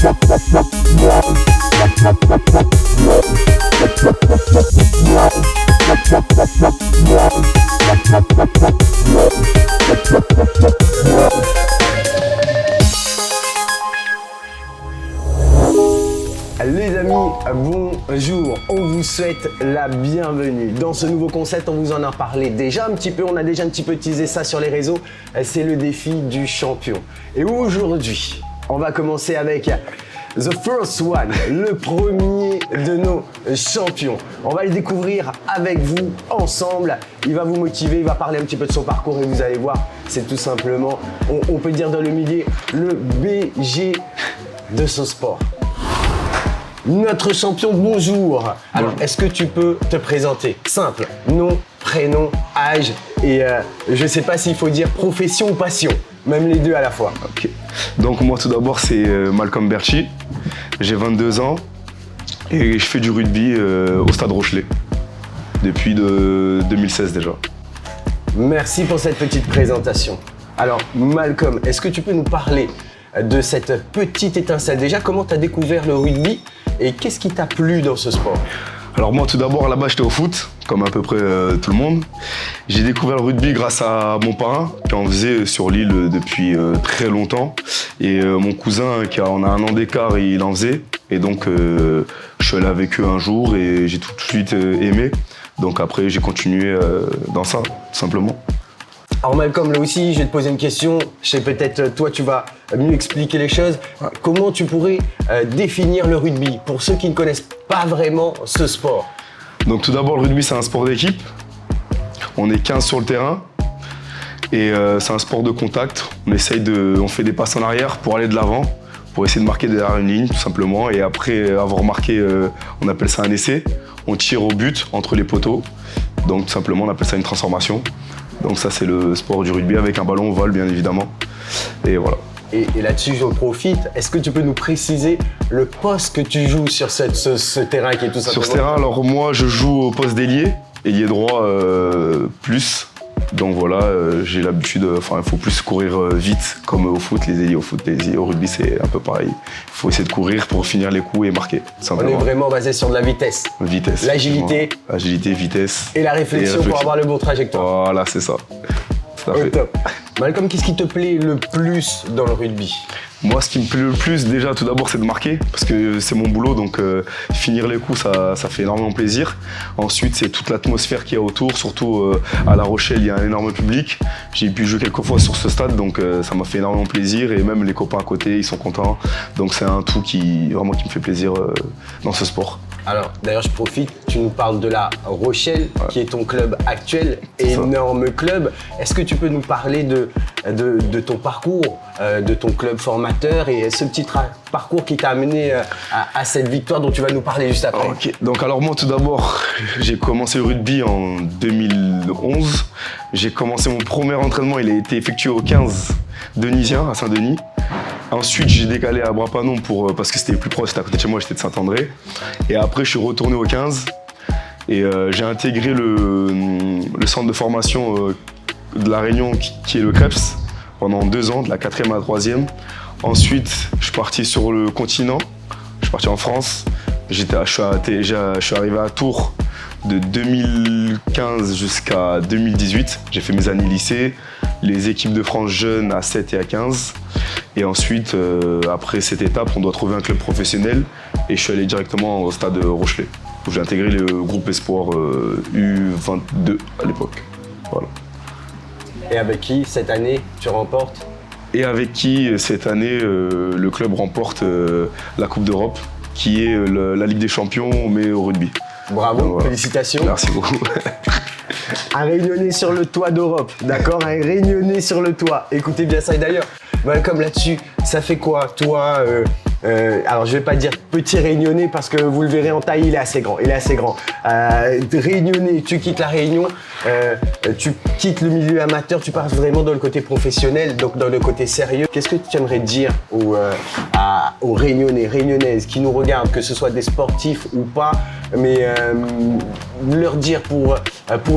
Les amis, bonjour, on vous souhaite la bienvenue dans ce nouveau concept. On vous en a parlé déjà un petit peu, on a déjà un petit peu teasé ça sur les réseaux. C'est le défi du champion. Et aujourd'hui, on va commencer avec The First One, le premier de nos champions. On va le découvrir avec vous ensemble. Il va vous motiver, il va parler un petit peu de son parcours et vous allez voir, c'est tout simplement, on peut dire dans le milieu, le BG de ce sport. Notre champion, bonjour. Alors, est-ce que tu peux te présenter? Simple, nom, prénom, âge et je ne sais pas s'il faut dire profession ou passion, même les deux à la fois. Ok. Donc moi tout d'abord c'est Malcolm Berchi, j'ai 22 ans et je fais du rugby au Stade Rochelet depuis 2016 déjà. Merci pour cette petite présentation. Alors Malcolm, est-ce que tu peux nous parler de cette petite étincelle? Déjà, comment tu as découvert le rugby et qu'est-ce qui t'a plu dans ce sport? Alors moi tout d'abord là-bas j'étais au foot, comme à peu près tout le monde. J'ai découvert le rugby grâce à mon parrain qui en faisait sur l'île depuis très longtemps. Et mon cousin qui on a un an d'écart et il en faisait. Et donc je suis allé avec eux un jour et j'ai tout de suite aimé. Donc après j'ai continué dans ça, tout simplement. Alors Malcolm, là aussi, je vais te poser une question. Je sais peut-être, toi, tu vas mieux expliquer les choses. Comment tu pourrais définir le rugby pour ceux qui ne connaissent pas vraiment ce sport? Donc tout d'abord, le rugby, c'est un sport d'équipe. On est 15 sur le terrain et c'est un sport de contact. On fait des passes en arrière pour aller de l'avant, pour essayer de marquer derrière une ligne, tout simplement. Et après avoir marqué, on appelle ça un essai. On tire au but entre les poteaux. Donc tout simplement, on appelle ça une transformation. Donc ça c'est le sport du rugby avec un ballon au vol bien évidemment. Et voilà. Et là-dessus j'en profite, est-ce que tu peux nous préciser le poste que tu joues sur ce terrain qui est tout simplement... Sur ce terrain, alors moi je joue au poste d'ailier, ailier droit plus. Donc voilà, j'ai l'habitude, il faut plus courir vite comme au foot, les ailiers au foot, les ailiers au rugby c'est un peu pareil. Il faut essayer de courir pour finir les coups et marquer. On est vraiment basé sur de la vitesse. Vitesse. L'agilité. Agilité, vitesse. Et la réflexion pour avoir le bon trajectoire. Voilà, c'est ça. Au top. Malcolm, qu'est-ce qui te plaît le plus dans le rugby? Moi, ce qui me plaît le plus, déjà, tout d'abord, c'est de marquer, parce que c'est mon boulot, donc finir les coups, ça fait énormément plaisir. Ensuite, c'est toute l'atmosphère qu'il y a autour, surtout à La Rochelle, il y a un énorme public. J'ai pu jouer quelques fois sur ce stade, donc ça m'a fait énormément plaisir, et même les copains à côté, ils sont contents. Donc c'est un tout qui me fait plaisir dans ce sport. Alors, d'ailleurs, je profite, tu nous parles de La Rochelle, qui est ton club actuel, énorme club. Est-ce que tu peux nous parler de ton parcours, de ton club formateur et ce petit parcours qui t'a amené à cette victoire dont tu vas nous parler juste après? Ok, donc alors moi tout d'abord, j'ai commencé le rugby en 2011. J'ai commencé mon premier entraînement, il a été effectué au 15 Denisien à Saint-Denis. Ensuite, j'ai décalé à Brapanon parce que c'était plus proche, c'était à côté de chez moi, j'étais de Saint-André. Et après, je suis retourné au 15 et j'ai intégré le centre de formation de La Réunion qui est le CREPS pendant 2 ans, de la 4e à la 3e. Ensuite, je suis parti sur le continent, je suis parti en France. Je suis arrivé à Tours de 2015 jusqu'à 2018. J'ai fait mes années lycée, les équipes de France jeunes à 7 et à 15. Et ensuite, après cette étape, on doit trouver un club professionnel et je suis allé directement au stade Rochelet, où j'ai intégré le groupe Espoir U22 à l'époque. Voilà. Et avec qui, cette année, tu remportes? Et avec qui, cette année, le club remporte la Coupe d'Europe, qui est la Ligue des Champions, mais au rugby. Bravo, donc, voilà. Félicitations. Merci beaucoup. Un Réunionnais sur le toit d'Europe, d'accord? Un Réunionnais sur le toit. Écoutez bien ça. Et d'ailleurs, Malcolm, là-dessus, ça fait quoi, toi alors, je vais pas dire petit Réunionnais parce que vous le verrez en taille, il est assez grand. Réunionnais, tu quittes la Réunion, tu quittes le milieu amateur, tu passes vraiment dans le côté professionnel, donc dans le côté sérieux. Qu'est-ce que tu aimerais dire aux Réunionnais, Réunionnaises qui nous regardent, que ce soit des sportifs ou pas, mais leur dire pour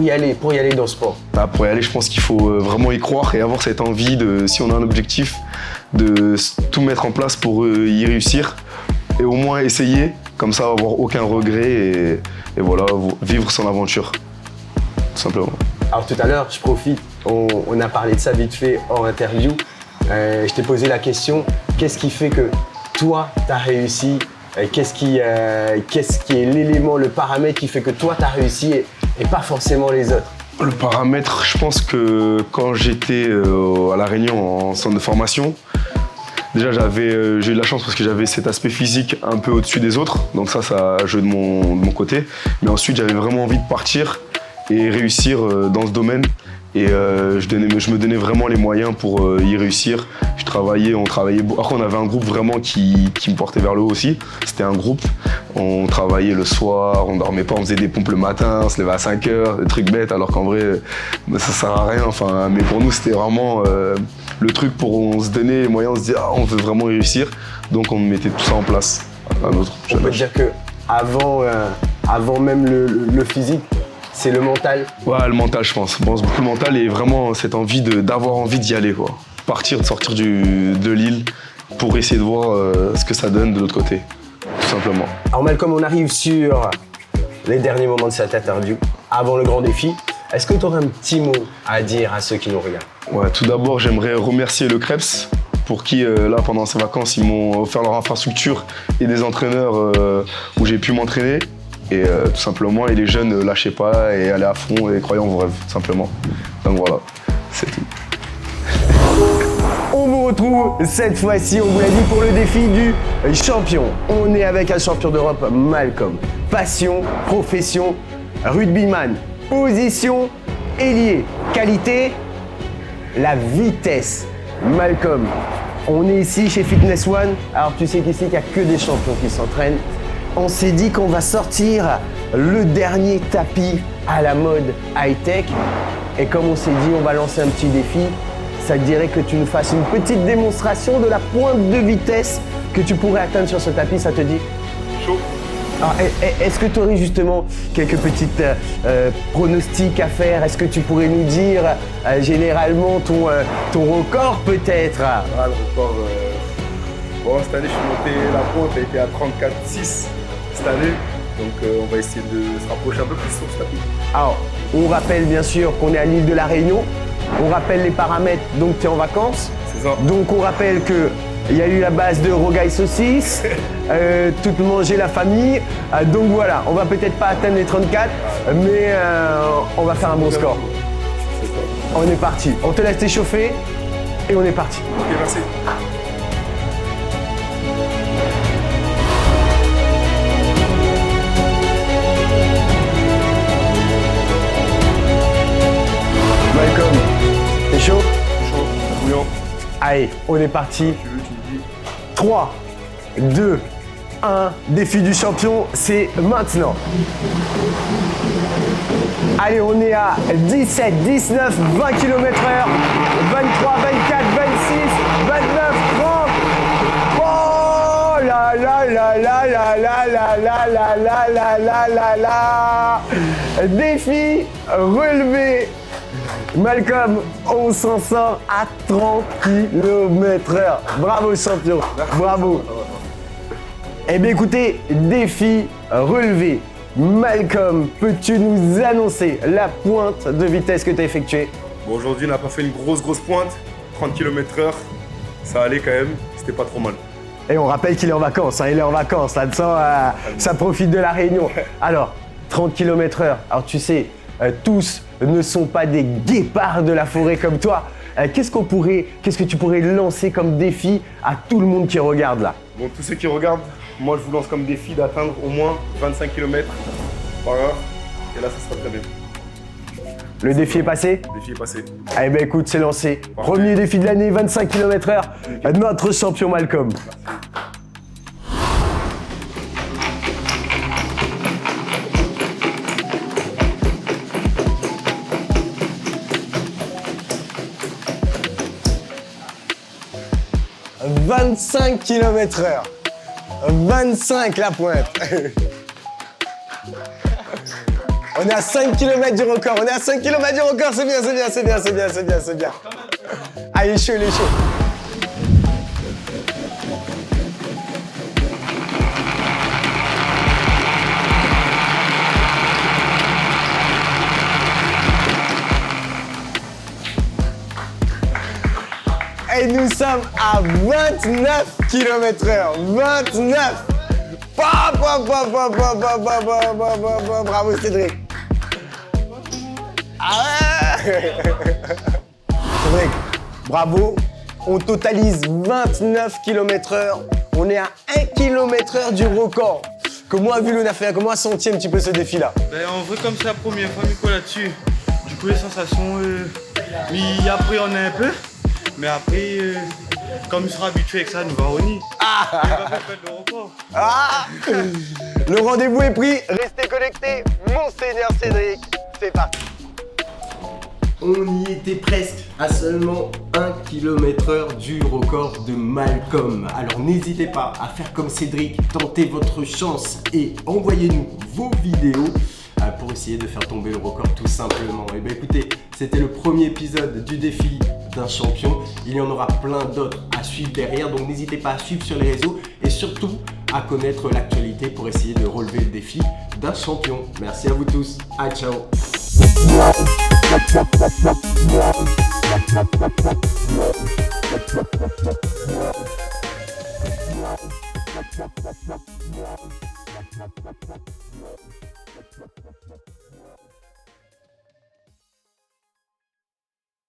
y aller dans le sport? Pour y aller, je pense qu'il faut vraiment y croire et avoir cette envie si on a un objectif, de tout mettre en place pour y réussir et au moins essayer, comme ça avoir aucun regret et voilà, vivre son aventure, tout simplement. Alors tout à l'heure, je profite, on a parlé de ça vite fait hors interview. Je t'ai posé la question, qu'est-ce qui fait que toi, tu as réussi? Qu'est-ce qui est l'élément, le paramètre qui fait que toi, tu as réussi et pas forcément les autres? Le paramètre, je pense que quand j'étais à La Réunion en centre de formation, déjà j'ai eu de la chance parce que j'avais cet aspect physique un peu au-dessus des autres, donc ça a joué de mon côté. Mais ensuite, j'avais vraiment envie de partir et réussir dans ce domaine. Et je me donnais vraiment les moyens pour y réussir. On travaillait. Après, on avait un groupe vraiment qui me portait vers le haut aussi. C'était un groupe. On travaillait le soir, on dormait pas, on faisait des pompes le matin, on se levait à 5 heures, des trucs bêtes, alors qu'en vrai, ça sert à rien. Enfin, mais pour nous, c'était vraiment le truc pour on se donnait les moyens, on se disait on veut vraiment y réussir. Donc, on mettait tout ça en place. On peut dire que avant même le physique, c'est le mental. Ouais, le mental, je pense. Je pense beaucoup le mental et vraiment cette envie d'avoir envie d'y aller, quoi. De sortir de l'île pour essayer de voir ce que ça donne de l'autre côté, tout simplement. Alors Malcolm, on arrive sur les derniers moments de cette interview, avant le grand défi. Est-ce que tu aurais un petit mot à dire à ceux qui nous regardent? Ouais, tout d'abord, j'aimerais remercier le CREPS pour qui, là, pendant ces vacances, ils m'ont offert leur infrastructure et des entraîneurs où j'ai pu m'entraîner. Et tout simplement, et les jeunes, ne lâchez pas et allez à fond et croyez en vos rêves, tout simplement. Donc voilà, c'est tout. On vous retrouve cette fois-ci, on vous l'a dit, pour le défi du champion. On est avec un champion d'Europe, Malcolm. Passion, profession, rugbyman, position, ailier. Qualité, la vitesse. Malcolm, on est ici chez Fitness One. Alors tu sais qu'ici, il n'y a que des champions qui s'entraînent. On s'est dit qu'on va sortir le dernier tapis à la mode high-tech. Et comme on s'est dit, on va lancer un petit défi. Ça te dirait que tu nous fasses une petite démonstration de la pointe de vitesse que tu pourrais atteindre sur ce tapis, ça te dit? Chaud. Alors, est-ce que tu aurais justement quelques petites pronostics à faire? Est-ce que tu pourrais nous dire généralement ton record peut-être? Ah, le record, bon, cette année je suis monté, la pointe a été à 34,6 cette année. Donc on va essayer de se rapprocher un peu plus sur ce tapis. Alors, on rappelle bien sûr qu'on est à l'île de la Réunion. On rappelle les paramètres, donc tu es en vacances. C'est ça. Donc on rappelle qu'il y a eu la base de rogaille saucisse, toute manger la famille. Donc voilà, on va peut-être pas atteindre les 34, mais on va faire un bon score. C'est ça. On est parti. On te laisse t'échauffer et on est parti. Ok, merci. Malcolm, t'es chaud? Chaud, bouillant. Allez, on est parti. Tu veux, tu me dis. 3, 2, 1. Défi du champion, c'est maintenant. Allez, on est à 17, 19, 20 km/h, 23, 24, 26, 29, 30. Oh là là là là là là là là là là là là là là. Défi relevé. Malcolm, on s'en sort à 30 km/h. Bravo champion, bravo. Eh bien écoutez, défi relevé. Malcolm, peux-tu nous annoncer la pointe de vitesse que tu as effectuée? Bon, aujourd'hui on n'a pas fait une grosse pointe, 30 km/h. Ça allait quand même, c'était pas trop mal. Et on rappelle qu'il est en vacances, hein, il est en vacances, là-dedans, ça profite de la Réunion. Alors, 30 km/h, alors tu sais, tous ne sont pas des guépards de la forêt comme toi. Qu'est-ce que tu pourrais lancer comme défi à tout le monde qui regarde là? Bon, tous ceux qui regardent, moi je vous lance comme défi d'atteindre au moins 25 km par heure. Et là, ça sera très bien. Le défi est passé? Le défi est passé. Eh ben écoute, c'est lancé. Parfait. Premier défi de l'année, 25 km/h, notre champion Malcolm. « 25 km/h. 25 la pointe. On est à 5 km du record. On est à 5 km du record. C'est bien, c'est bien, c'est bien, c'est bien, c'est bien, c'est bien. Ah, il est chaud, il est chaud. Et nous sommes à 29 km/h. 29. Bravo Cédric. Ah ouais. Cédric, bravo. On totalise 29 km/h. On est à 1 km/h du record. Comment a vu le Naféa? Comment a senti un petit peu ce défi-là? Ben, en vrai, comme c'est la première fois, Miko, là-dessus, du coup, les sensations, m'y appréhendent un peu. Mais après, comme il sera habitué avec ça, nous va on y. Ah, Il va faire le record. ah. Le rendez-vous est pris. Restez connectés. Monseigneur Cédric, c'est parti. On y était presque à seulement 1 km/h du record de Malcolm. Alors n'hésitez pas à faire comme Cédric, tentez votre chance et envoyez-nous vos vidéos pour essayer de faire tomber le record tout simplement. Et bien écoutez, c'était le premier épisode du défi d'un champion. Il y en aura plein d'autres à suivre derrière, donc n'hésitez pas à suivre sur les réseaux et surtout à connaître l'actualité pour essayer de relever le défi d'un champion. Merci à vous tous. Ah, ciao.